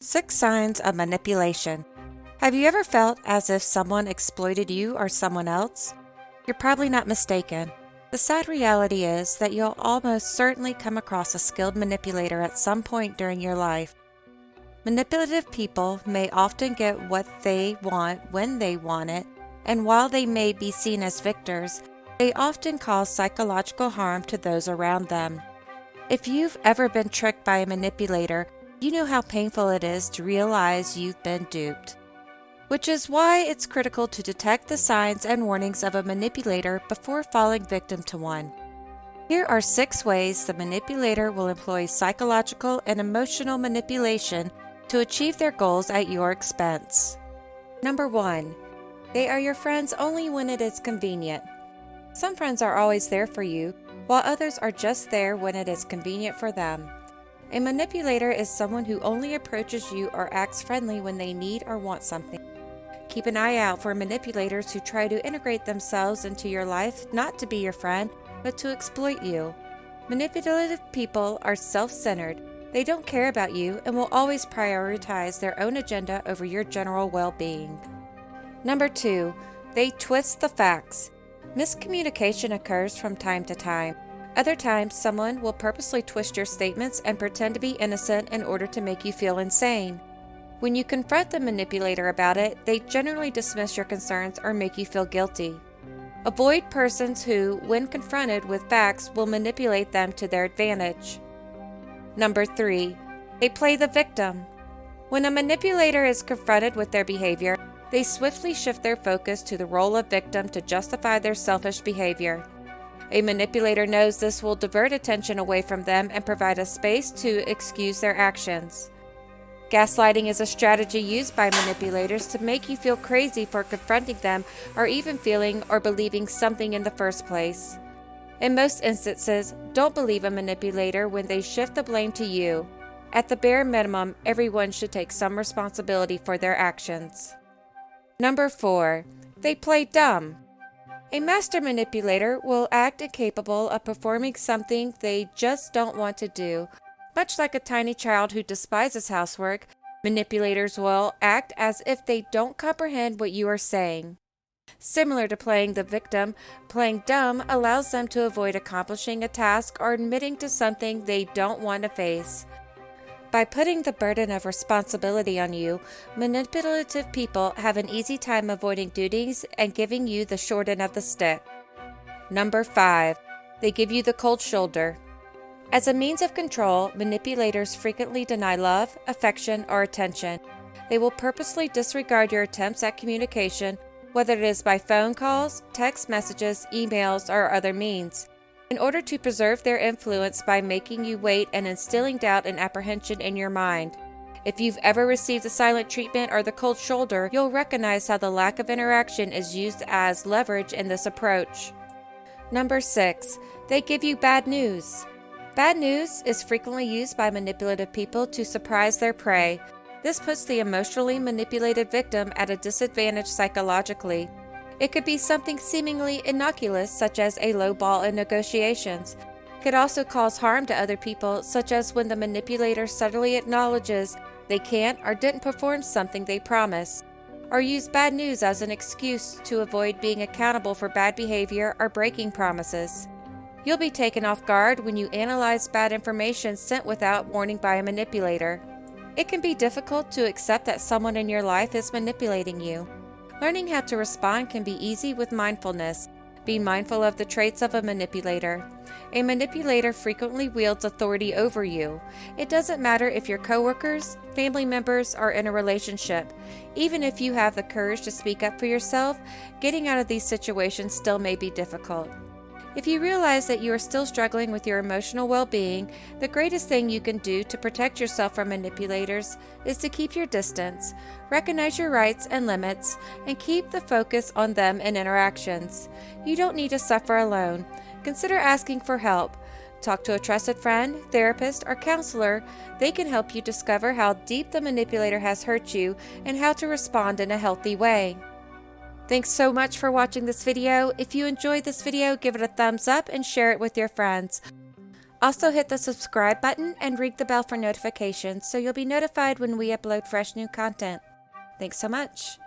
6 signs of manipulation. Have you ever felt as if someone exploited you or someone else? You're probably not mistaken. The sad reality is that you'll almost certainly come across a skilled manipulator at some point during your life. Manipulative people may often get what they want when they want it, and while they may be seen as victors, they often cause psychological harm to those around them. If you've ever been tricked by a manipulator, you know how painful it is to realize you've been duped. Which is why it's critical to detect the signs and warnings of a manipulator before falling victim to one. Here are 6 ways the manipulator will employ psychological and emotional manipulation to achieve their goals at your expense. Number 1. They are your friends only when it is convenient. Some friends are always there for you, while others are just there when it is convenient for them. A manipulator is someone who only approaches you or acts friendly when they need or want something. Keep an eye out for manipulators who try to integrate themselves into your life not to be your friend, but to exploit you. Manipulative people are self-centered. They don't care about you and will always prioritize their own agenda over your general well-being. Number 2. They twist the facts. Miscommunication occurs from time to time. Other times, someone will purposely twist your statements and pretend to be innocent in order to make you feel insane. When you confront the manipulator about it, they generally dismiss your concerns or make you feel guilty. Avoid persons who, when confronted with facts, will manipulate them to their advantage. Number 3. They play the victim. When a manipulator is confronted with their behavior, they swiftly shift their focus to the role of victim to justify their selfish behavior. A manipulator knows this will divert attention away from them and provide a space to excuse their actions. Gaslighting is a strategy used by manipulators to make you feel crazy for confronting them or even feeling or believing something in the first place. In most instances, don't believe a manipulator when they shift the blame to you. At the bare minimum, everyone should take some responsibility for their actions. Number 4. They play dumb. A master manipulator will act incapable of performing something they just don't want to do. Much like a tiny child who despises housework, manipulators will act as if they don't comprehend what you are saying. Similar to playing the victim, playing dumb allows them to avoid accomplishing a task or admitting to something they don't want to face. By putting the burden of responsibility on you, manipulative people have an easy time avoiding duties and giving you the short end of the stick. Number 5. They give you the cold shoulder. As a means of control, manipulators frequently deny love, affection, or attention. They will purposely disregard your attempts at communication, whether it is by phone calls, text messages, emails, or other means, in order to preserve their influence by making you wait and instilling doubt and apprehension in your mind. If you've ever received the silent treatment or the cold shoulder, you'll recognize how the lack of interaction is used as leverage in this approach. Number 6. They give you bad news. Bad news is frequently used by manipulative people to surprise their prey. This puts the emotionally manipulated victim at a disadvantage psychologically. It could be something seemingly innocuous, such as a low ball in negotiations. It could also cause harm to other people, such as when the manipulator subtly acknowledges they can't or didn't perform something they promised, or use bad news as an excuse to avoid being accountable for bad behavior or breaking promises. You'll be taken off guard when you analyze bad information sent without warning by a manipulator. It can be difficult to accept that someone in your life is manipulating you. Learning how to respond can be easy with mindfulness. Be mindful of the traits of a manipulator. A manipulator frequently wields authority over you. It doesn't matter if you're coworkers, family members, or in a relationship. Even if you have the courage to speak up for yourself, getting out of these situations still may be difficult. If you realize that you are still struggling with your emotional well-being, the greatest thing you can do to protect yourself from manipulators is to keep your distance, recognize your rights and limits, and keep the focus on them in interactions. You don't need to suffer alone. Consider asking for help. Talk to a trusted friend, therapist, or counselor. They can help you discover how deep the manipulator has hurt you and how to respond in a healthy way. Thanks so much for watching this video. If you enjoyed this video, give it a thumbs up and share it with your friends. Also hit the subscribe button and ring the bell for notifications so you'll be notified when we upload fresh new content. Thanks so much.